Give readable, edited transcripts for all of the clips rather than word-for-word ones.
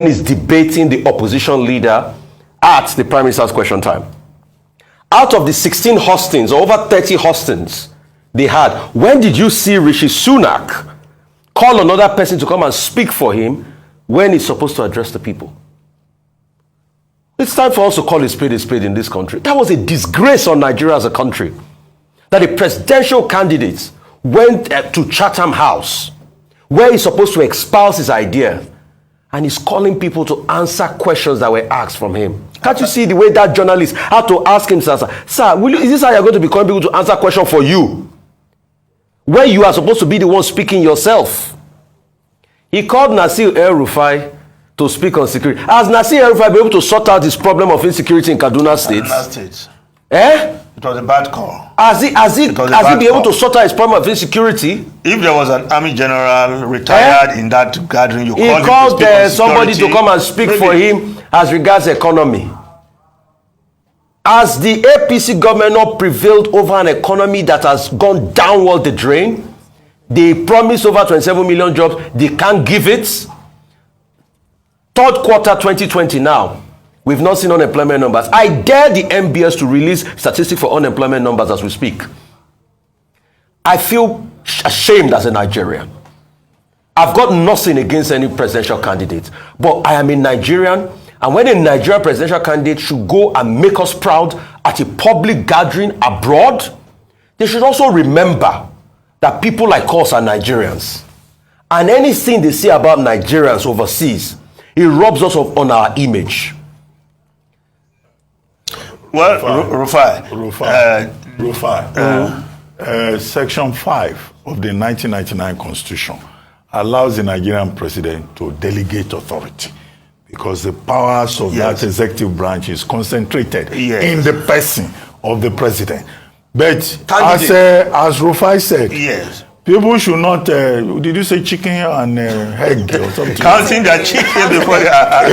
is debating the opposition leader at the Prime Minister's question time. Out of the 16 hostings, or over 30 hostings they had, when did you see Rishi Sunak call another person to come and speak for him when he's supposed to address the people? It's time for us to call a spade in this country. That was a disgrace on Nigeria as a country, that a presidential candidate went to Chatham House, where he's supposed to espouse his idea, and he's calling people to answer questions that were asked from him. Can't you see the way that journalist had to ask him, sir, is this how you're going to be calling people to answer questions for you, where you are supposed to be the one speaking yourself? He called Nasir El-Rufai to speak on security. Has Nasir El-Rufai been able to sort out this problem of insecurity in Kaduna State? Kaduna State. Eh? It was a bad call. Has he been able to sort out his problem of insecurity? If there was an army general retired in that gathering, you called somebody to come and speak for him as regards economy. Has the APC government not prevailed over an economy that has gone downward the drain? They promised over 27 million jobs. They can't give it. Third quarter 2020 now. We've not seen unemployment numbers. I dare the MBS to release statistics for unemployment numbers as we speak. I feel ashamed as a Nigerian. I've got nothing against any presidential candidate, but I am a Nigerian, and when a Nigerian presidential candidate should go and make us proud at a public gathering abroad, they should also remember that people like us are Nigerians. And anything they say about Nigerians overseas, it robs us on our image. Well, Rufai. Section 5 of the 1999 Constitution allows the Nigerian president to delegate authority, because the powers of that executive branch is concentrated in the person of the president. But as Rufai said, people should not, did you say chicken and egg or something? Counting their chicken before they are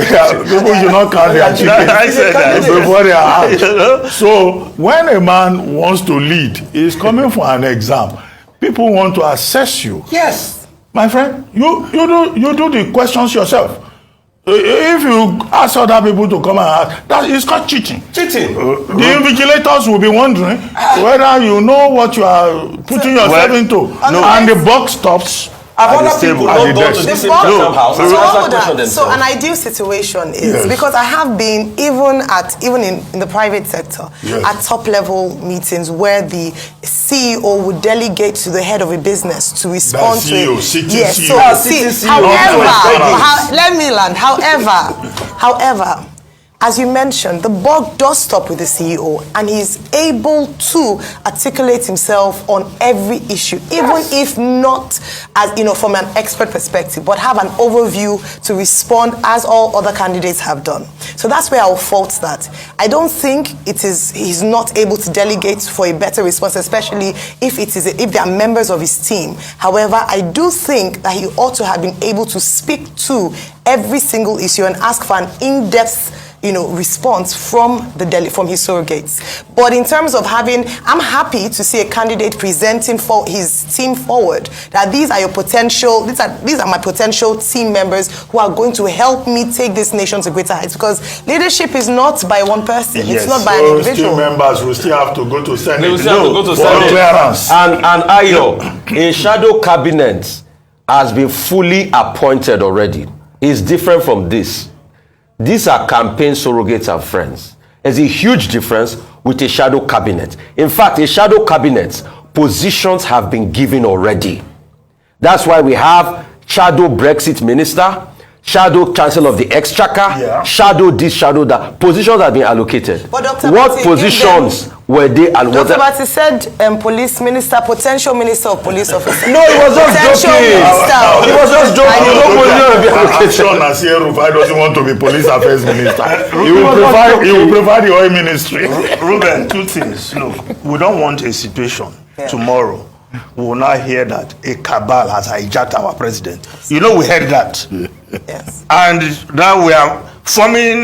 people should not count their chicken before they are out. So when a man wants to lead, he's coming for an exam. People want to assess you. Yes. My friend, you do the questions yourself. If you ask other people to come and ask, that is called cheating. Cheating. The invigilators will be wondering whether you know what you are putting yourself into. And the buck stops. Other people don't go to this house. So an ideal situation is, because I have been even in the private sector at top level meetings where the CEO would delegate to the head of a business to respond to it. Yes. So however, let me land. However, as you mentioned, the buck does stop with the CEO, and he's able to articulate himself on every issue, even if not as from an expert perspective, but have an overview to respond as all other candidates have done. So that's where I'll fault that. I don't think he's not able to delegate for a better response, especially if they are members of his team. However, I do think that he ought to have been able to speak to every single issue and ask for an in-depth response from his surrogates. But in terms of I'm happy to see a candidate presenting for his team forward, that these are my potential team members who are going to help me take this nation to greater heights, because leadership is not by one person. It's not by an individual. Team members will still have to go to Senate. They will still have to go to Senate. Clearance. And Ayo, a shadow cabinet has been fully appointed already. It's different from this. These are campaign surrogates and friends. There's a huge difference with a shadow cabinet. In fact, a shadow cabinet, positions have been given already. That's why we have shadow Brexit minister, shadow chancellor of the exchequer, shadow this, shadow that. Positions have been allocated. But Dr. What positions were they allocated? Dr. Bati said police minister, potential minister of police officer. No, it was just joking. It was just joking. I'm sure Nasir Rufai doesn't want to be police affairs minister. He will prefer the oil ministry. Ruben, two things. Look, we don't want a situation tomorrow. We will not hear that a cabal has hijacked our president. We heard that. Yes. And now we are forming,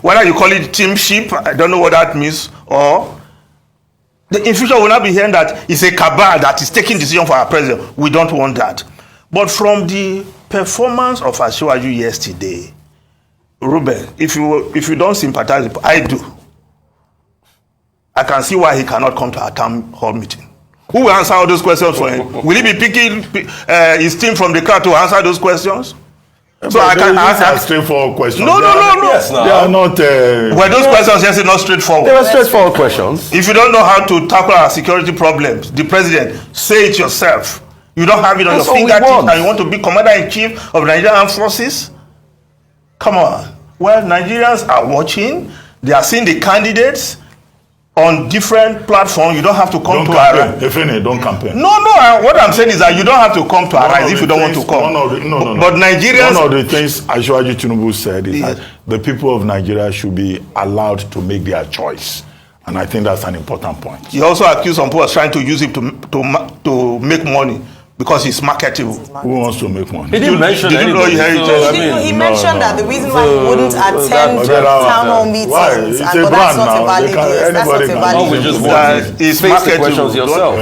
whether you call it teamship, I don't know what that means, or in future we'll not be hearing that it's a cabal that is taking decision for our president. We don't want that. But from the performance of Asiwaju yesterday, Ruben, if you don't sympathize, I do. I can see why he cannot come to our town hall meeting. Who will answer all those questions for him? Will he be picking his team from the crowd to answer those questions? So I can answer straightforward questions. No. Yes, no. They are not. Were those questions just not straightforward? They were straightforward questions. If you don't know how to tackle our security problems, the president, say it yourself. You don't have it on your fingertips and you want to be commander-in-chief of the Nigerian Armed Forces? Come on. Well, Nigerians are watching. They are seeing the candidates on different platforms. You don't have to come to Arise. Don't campaign. No. What I'm saying is that you don't have to come to Arise if you don't want to come. No. But Nigerians. One of the things Asiwaju Tinubu said is that the people of Nigeria should be allowed to make their choice. And I think that's an important point. He also accused some people of trying to use him to make money because he's marketable. Who wants to make money? He didn't mention anybody. He mentioned that the reason why he wouldn't attend town hall meetings, that's not a valid. It's marketable. Don't face the questions yourself.